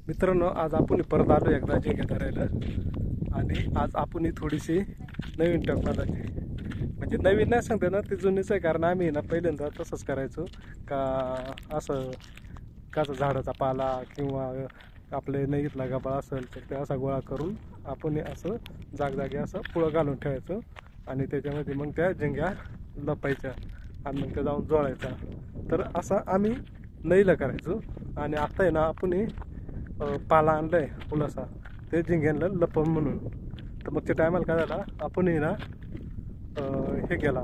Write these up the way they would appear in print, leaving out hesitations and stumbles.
मित्रांनो, आज आपण परत आलो एकदा जिंके धरायला. आणि आज आपण थोडीशी नवीन टेक्नॉलॉजी, म्हणजे नवीन नाही सांगते ना, ती जुनीच आहे. कारण आम्ही ना पहिल्यांदा तसंच करायचो का, असं काचा झाडाचा पाला किंवा आपले नईतला गबाळ असेल तर ते असा गोळा करून आपण असं जागजागी असं पुळं घालून ठेवायचं आणि त्याच्यामध्ये मग त्या झिंग्या लपायच्या आणि मग त्या जाऊन जोडायचा. तर असं आम्ही नईला करायचो. आणि आता आहे ना आपण पाला आणलाय फुलासा, ते झिंग्यांना लपम म्हणून. तर मग त्या टायमाला काय झाला, आपण ना हे केला,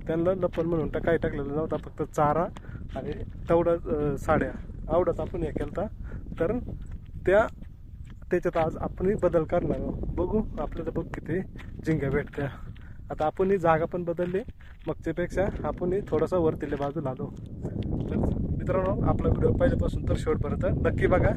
त्यांना लपण म्हणून काही टाकलेलं नव्हता, फक्त चारा आणि तेवढं साड्या आवडत आपण हे केलं. तर त्याच्यात आज आपण बदल करणार. बघू आपल्याला बघ किती झिंग्या भेटत्या. आता आपण जागा पण बदलली, मागच्यापेक्षा आपण थोडासा वरतील्या बाजूला आलो. तर मित्रांनो, आपला व्हिडिओ पहिल्यापासून तर शेवटपर्यंत नक्की बघा.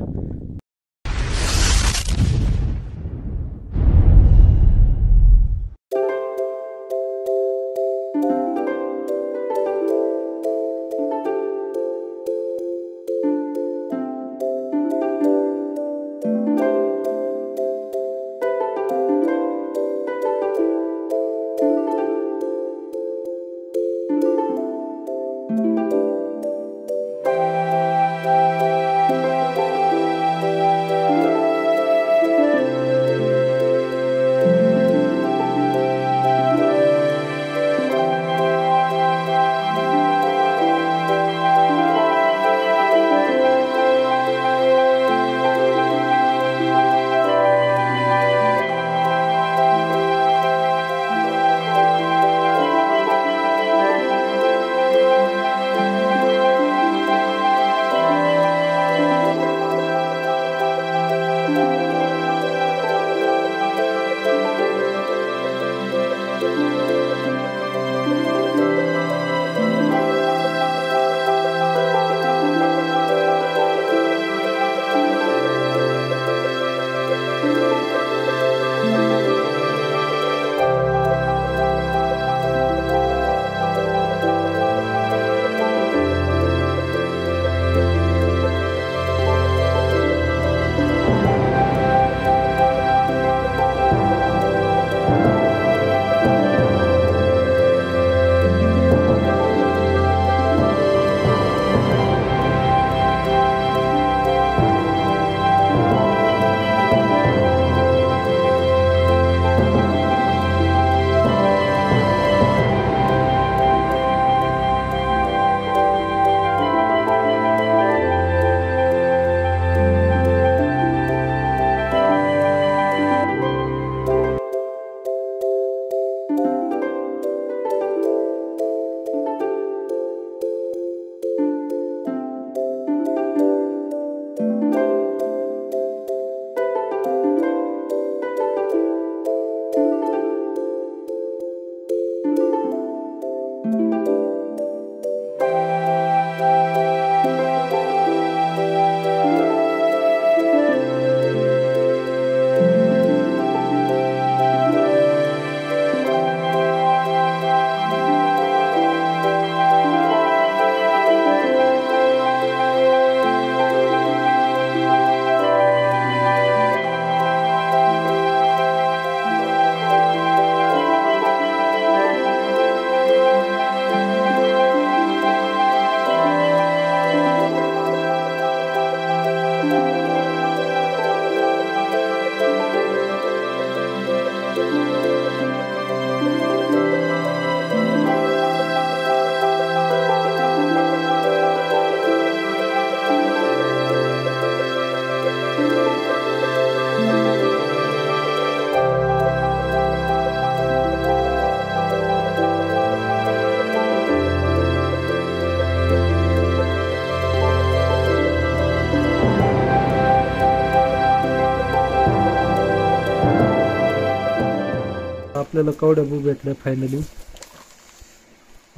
आपल्याला कवड्या बू भेटल्या फायनली.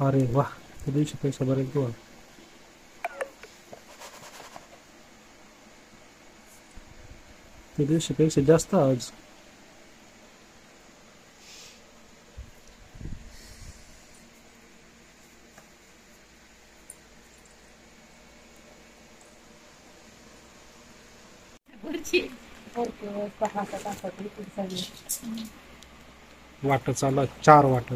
अरे वा, त्या दिवशी पैसा बरेच गोवा. त्या दिवशी पेक्षा जास्त आज. वाट चालू आहे, 4 वाट.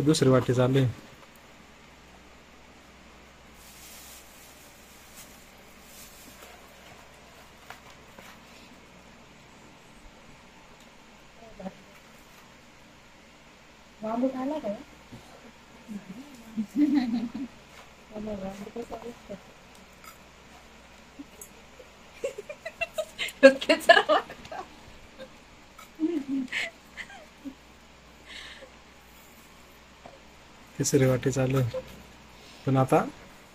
दुसरी वाटी चालू आहे. बांबू खाला काय तिसरी वाटी चालू आहे. पण आता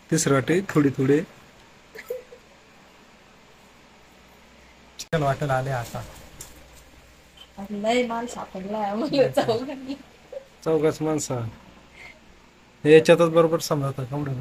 तिसरी वाटी थोडी थोडी चिकन वाटेला आले. आता लय माल सापडला चौघच माणसं याच्यातच बरोबर समजतं कवडं